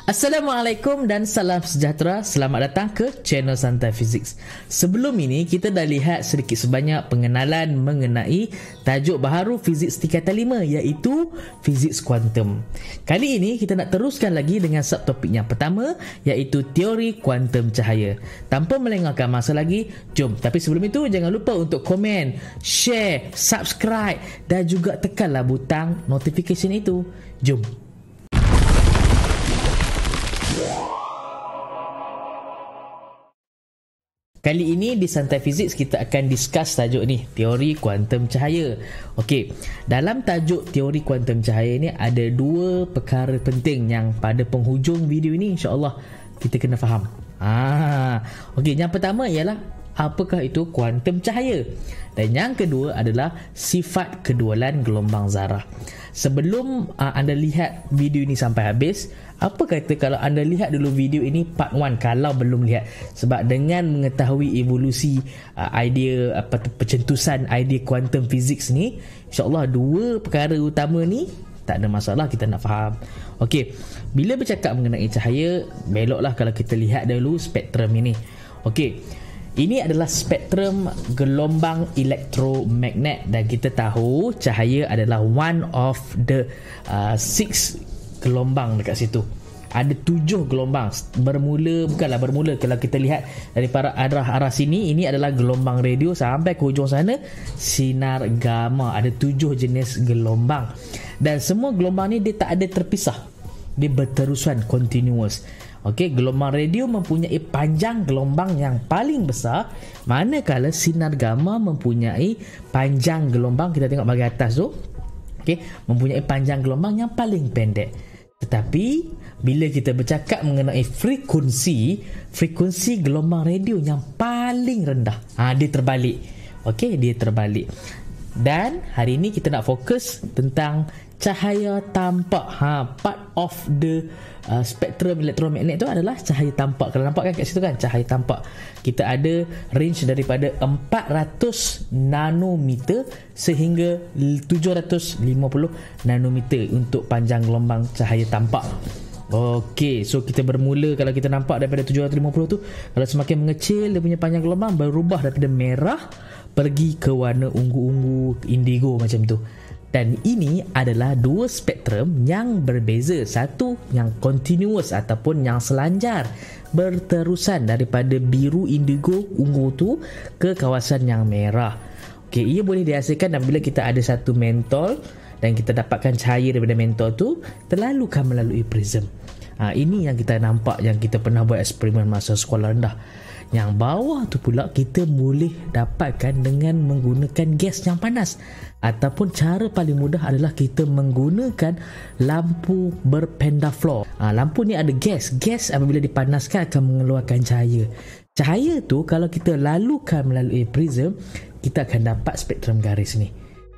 Assalamualaikum dan salam sejahtera. Selamat datang ke channel Santai Physics. Sebelum ini kita dah lihat sedikit sebanyak pengenalan mengenai tajuk baharu fiziks tingkatan 5 iaitu fiziks kuantum. Kali ini kita nak teruskan lagi dengan subtopik yang pertama iaitu teori kuantum cahaya. Tanpa melengahkan masa lagi, jom. Tapi sebelum itu jangan lupa untuk komen, share, subscribe dan juga tekanlah butang notification itu. Jom. Kali ini di Santai Physics kita akan discuss tajuk ni, teori kuantum cahaya. Okey, dalam tajuk teori kuantum cahaya ni ada dua perkara penting yang pada penghujung video ini insya-Allah kita kena faham. Okey, yang pertama ialah apakah itu kuantum cahaya? Dan yang kedua adalah sifat kedualan gelombang zarah. Sebelum anda lihat video ini sampai habis, apa kata kalau anda lihat dulu video ini part 1 kalau belum lihat. Sebab dengan mengetahui evolusi idea pencetusan idea kuantum physics ni, insya-Allah dua perkara utama ni tak ada masalah kita nak faham. Okey, bila bercakap mengenai cahaya, beloklah kalau kita lihat dulu spektrum ini. Okey, ini adalah spektrum gelombang elektromagnet dan kita tahu cahaya adalah one of the 6 gelombang dekat situ. Ada 7 gelombang. Bukanlah bermula kalau kita lihat daripada arah sini, ini adalah gelombang radio sampai ke hujung sana sinar gamma. Ada 7 jenis gelombang. Dan semua gelombang ni dia tak ada terpisah. Dia berterusan, continuous. Okey, gelombang radio mempunyai panjang gelombang yang paling besar, manakala sinar gamma mempunyai panjang gelombang, kita tengok bagi atas tu, okey, mempunyai panjang gelombang yang paling pendek. Tetapi bila kita bercakap mengenai frekuensi gelombang radio yang paling rendah, dia terbalik. Okey, dia terbalik. Dan hari ini kita nak fokus tentang cahaya tampak. Part of the spektrum elektromagnet tu adalah cahaya tampak. Kalau nampak kan kat situ kan, cahaya tampak. Kita ada range daripada 400 nanometer sehingga 750 nanometer untuk panjang gelombang cahaya tampak. Okey, so kita bermula kalau kita nampak daripada 750 tu, kalau semakin mengecil dia punya panjang gelombang berubah daripada merah pergi ke warna ungu-ungu, indigo macam tu. Dan ini adalah dua spektrum yang berbeza. Satu yang continuous ataupun yang selanjar, berterusan daripada biru, indigo, ungu tu ke kawasan yang merah. Okey, ia boleh dihasilkan apabila kita ada satu mentol dan kita dapatkan cahaya daripada mentol tu terlalukan melalui prism. Ini yang kita nampak, yang kita pernah buat eksperimen masa sekolah rendah. Yang bawah tu pula kita boleh dapatkan dengan menggunakan gas yang panas. Ataupun cara paling mudah adalah kita menggunakan lampu berpendaflor. Lampu ni ada gas. Gas apabila dipanaskan akan mengeluarkan cahaya. Cahaya tu kalau kita lalukan melalui prism, kita akan dapat spektrum garis ni.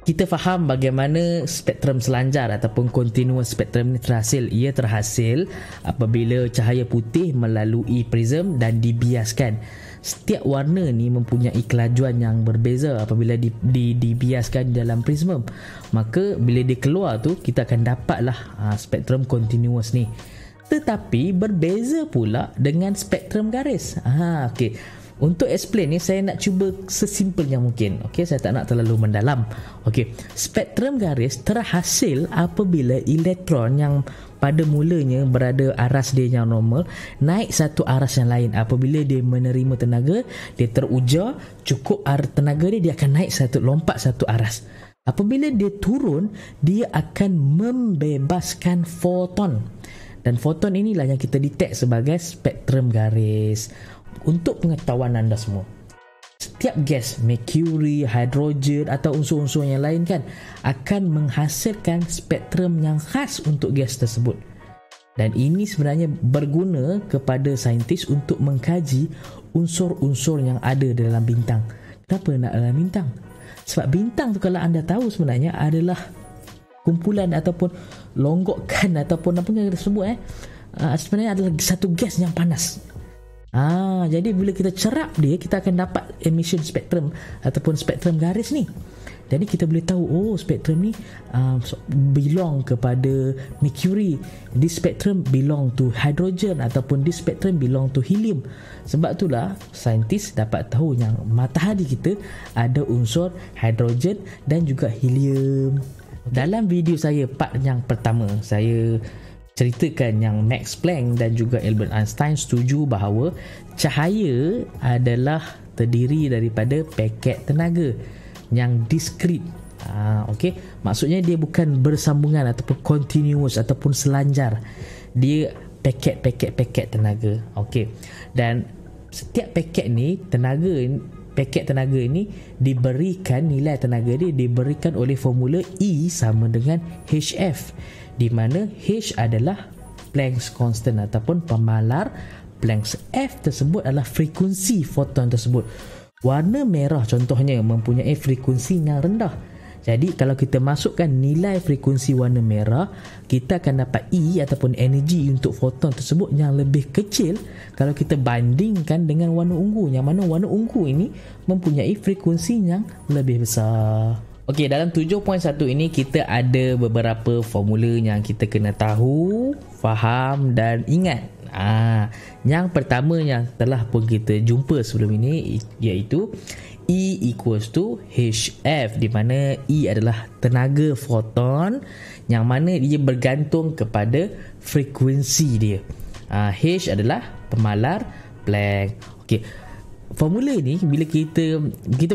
Kita faham bagaimana spektrum selanjar ataupun continuous spektrum ni terhasil. Ia terhasil apabila cahaya putih melalui prism dan dibiaskan. Setiap warna ni mempunyai kelajuan yang berbeza apabila dibiaskan dalam prism. Maka bila dia keluar tu, kita akan dapatlah spektrum continuous ni. Tetapi berbeza pula dengan spektrum garis. Okey. Untuk explain ni saya nak cuba sesimpel yang mungkin. Okey, saya tak nak terlalu mendalam. Okey, spektrum garis terhasil apabila elektron yang pada mulanya berada aras dia yang normal naik satu aras yang lain. Apabila dia menerima tenaga, dia terujar, cukup tenaga dia akan naik lompat satu aras. Apabila dia turun, dia akan membebaskan foton. Dan foton inilah yang kita detect sebagai spektrum garis. Untuk pengetahuan anda semua, setiap gas, merkuri, hidrogen atau unsur-unsur yang lain kan akan menghasilkan spektrum yang khas untuk gas tersebut. Dan ini sebenarnya berguna kepada saintis untuk mengkaji unsur-unsur yang ada dalam bintang. Kenapa nak dalam bintang? Sebab bintang tu kalau anda tahu sebenarnya adalah kumpulan ataupun longgokan ataupun apa yang kita sebut sebenarnya adalah satu gas yang panas. Jadi bila kita cerap dia, kita akan dapat emission spektrum ataupun spektrum garis ni. Jadi kita boleh tahu, oh spektrum ni belong kepada mercury, this spectrum belong to hydrogen, ataupun this spectrum belong to helium. Sebab itulah saintis dapat tahu yang matahari kita ada unsur hidrogen dan juga helium. Dalam video saya part yang pertama, saya ceritakan yang Max Planck dan juga Albert Einstein setuju bahawa cahaya adalah terdiri daripada paket tenaga yang diskrit. Okey, maksudnya dia bukan bersambungan ataupun continuous ataupun selanjar. Dia paket tenaga. Okey. Dan setiap paket tenaga ini diberikan, nilai tenaga dia diberikan oleh formula E sama dengan HF, di mana H adalah Planck's constant ataupun pemalar Planck. F tersebut adalah frekuensi foton tersebut. Warna merah contohnya mempunyai frekuensi yang rendah. Jadi kalau kita masukkan nilai frekuensi warna merah, kita akan dapat E ataupun energi untuk foton tersebut yang lebih kecil kalau kita bandingkan dengan warna ungu, yang mana warna ungu ini mempunyai frekuensi yang lebih besar. Okey, dalam 7.1 ini kita ada beberapa formula yang kita kena tahu, faham dan ingat. Yang pertama yang telah pun kita jumpa sebelum ini, iaitu E equals to HF, di mana E adalah tenaga foton yang mana dia bergantung kepada frekuensi dia. H adalah pemalar Planck. Okey, formula ni bila kita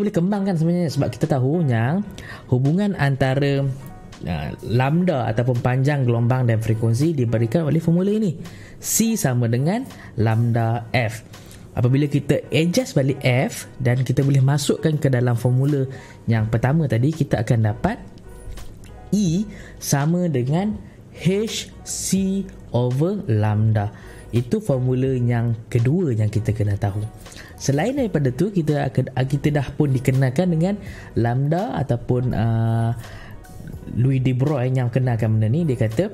boleh kembangkan sebenarnya, sebab kita tahu yang hubungan antara lambda ataupun panjang gelombang dan frekuensi diberikan oleh formula ini. C sama dengan lambda F. Apabila kita adjust balik F dan kita boleh masukkan ke dalam formula yang pertama tadi, kita akan dapat E sama dengan HC over lambda. Itu formula yang kedua yang kita kena tahu. Selain daripada tu, kita dah pun dikenalkan dengan lambda ataupun Louis de Broglie yang kenalkan benda ni. Dia kata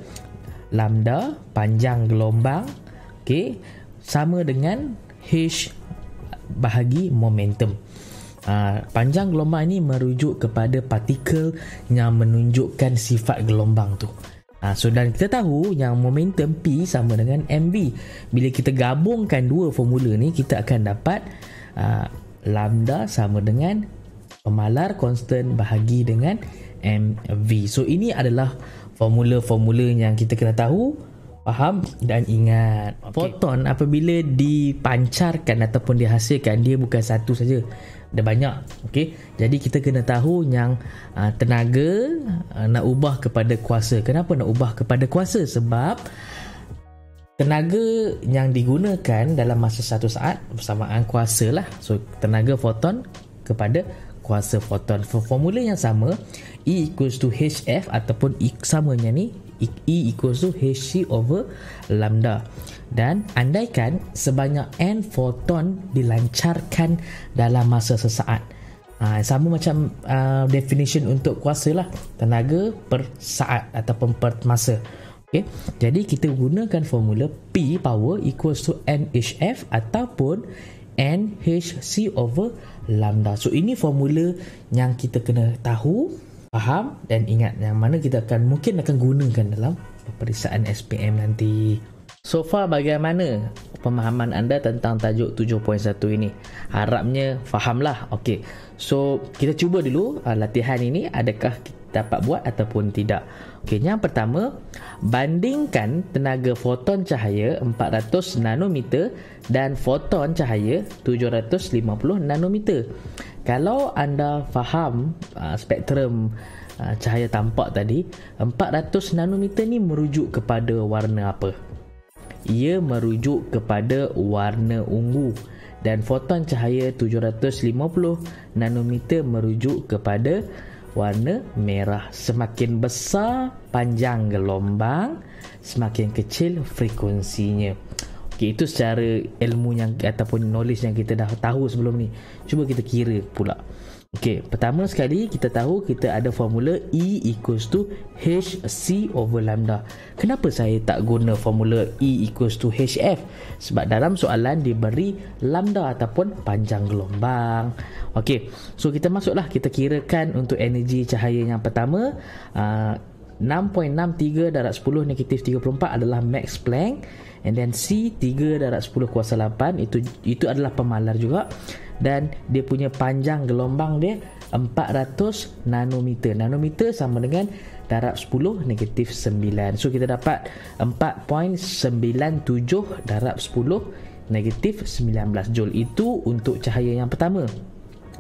lambda panjang gelombang, okey, sama dengan H bahagi momentum. Panjang gelombang ini merujuk kepada partikel yang menunjukkan sifat gelombang tu. Dan kita tahu yang momentum P sama dengan mv. Bila kita gabungkan dua formula ni, kita akan dapat lambda sama dengan pemalar constant bahagi dengan mv. So ini adalah formula-formula yang kita kena tahu, faham dan ingat. Foton apabila dipancarkan ataupun dihasilkan, dia bukan satu saja, ada banyak. Okey, jadi kita kena tahu yang tenaga nak ubah kepada kuasa. Kenapa nak ubah kepada kuasa? Sebab tenaga yang digunakan dalam masa satu saat bersamaan kuasa lah. So tenaga foton kepada kuasa foton. Formula yang sama, E equals to HF ataupun samanya ni E equals to Hc over lambda. Dan andaikan sebanyak n foton dilancarkan dalam masa sesaat, sama macam definition untuk kuasa lah, tenaga per saat ataupun per masa. Okay? Jadi kita gunakan formula P power equals to NHF ataupun NHc over lambda. So ini formula yang kita kena tahu, faham dan ingat, yang mana kita mungkin akan gunakan dalam peperiksaan SPM nanti. So far, bagaimana pemahaman anda tentang tajuk 7.1 ini? Harapnya fahamlah. Okey. So kita cuba dulu latihan ini, adakah kita dapat buat ataupun tidak. Okey, yang pertama, bandingkan tenaga foton cahaya 400 nanometer dan foton cahaya 750 nanometer. Kalau anda faham spektrum cahaya tampak tadi, 400 nanometer ni merujuk kepada warna apa? Ia merujuk kepada warna ungu, dan foton cahaya 750 nanometer merujuk kepada warna merah. Semakin besar panjang gelombang, semakin kecil frekuensinya. Okey, itu secara ilmu yang ataupun knowledge yang kita dah tahu sebelum ni. Cuba kita kira pula. Okey, pertama sekali kita tahu kita ada formula E equals to HC over lambda. Kenapa saya tak guna formula E equals to HF? Sebab dalam soalan diberi lambda ataupun panjang gelombang. Okey, so kita masuklah, kita kirakan untuk energi cahaya yang pertama. 6.63 darab 10 negatif 34 adalah Max Planck. And then C 3 darab 10 kuasa 8 itu adalah pemalar juga. Dan dia punya panjang gelombang dia 400 nanometer. Nanometer sama dengan darab 10 negatif 9. So kita dapat 4.97 darab 10 negatif 19 joule. Itu untuk cahaya yang pertama.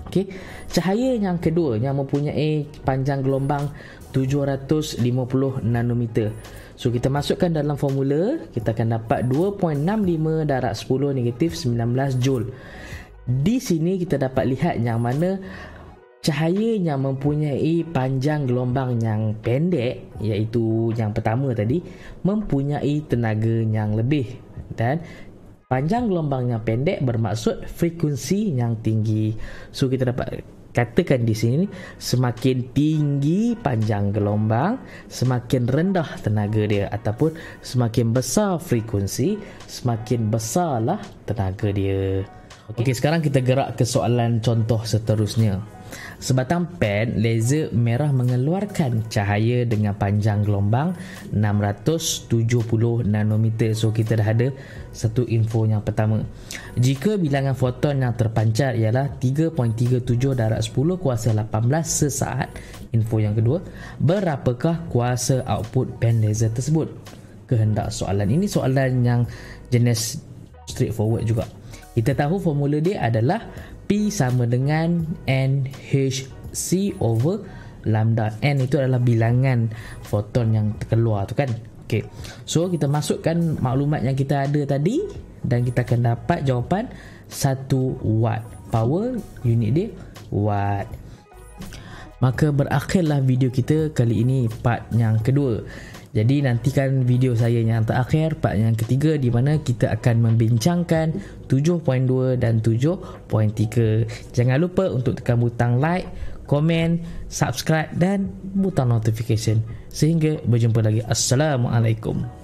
Okay. Cahaya yang kedua yang mempunyai panjang gelombang 750 nanometer. So kita masukkan dalam formula, kita akan dapat 2.65 darab 10 negatif 19 joule. Di sini kita dapat lihat yang mana cahaya yang mempunyai panjang gelombang yang pendek, iaitu yang pertama tadi, mempunyai tenaga yang lebih. Dan panjang gelombang yang pendek bermaksud frekuensi yang tinggi. So kita dapat katakan di sini, semakin tinggi panjang gelombang, semakin rendah tenaga dia, ataupun semakin besar frekuensi, semakin besarlah tenaga dia. Okey, sekarang kita gerak ke soalan contoh seterusnya. Sebatang pen laser merah mengeluarkan cahaya dengan panjang gelombang 670 nanometer. So kita dah ada satu info yang pertama. Jika bilangan foton yang terpancar ialah 3.37 darab 10 kuasa 18 sesaat, info yang kedua, berapakah kuasa output pen laser tersebut? Kehendak soalan ini soalan yang jenis straightforward juga. Kita tahu formula dia adalah P sama dengan NHC over lambda. N itu adalah bilangan foton yang terkeluar tu kan. Okay. So kita masukkan maklumat yang kita ada tadi dan kita akan dapat jawapan 1 watt. Power unit dia watt. Maka berakhirlah video kita kali ini, part yang kedua. Jadi nantikan video saya yang terakhir, part yang ketiga, di mana kita akan membincangkan 7.2 dan 7.3. Jangan lupa untuk tekan butang like, komen, subscribe dan butang notification. Sehingga berjumpa lagi. Assalamualaikum.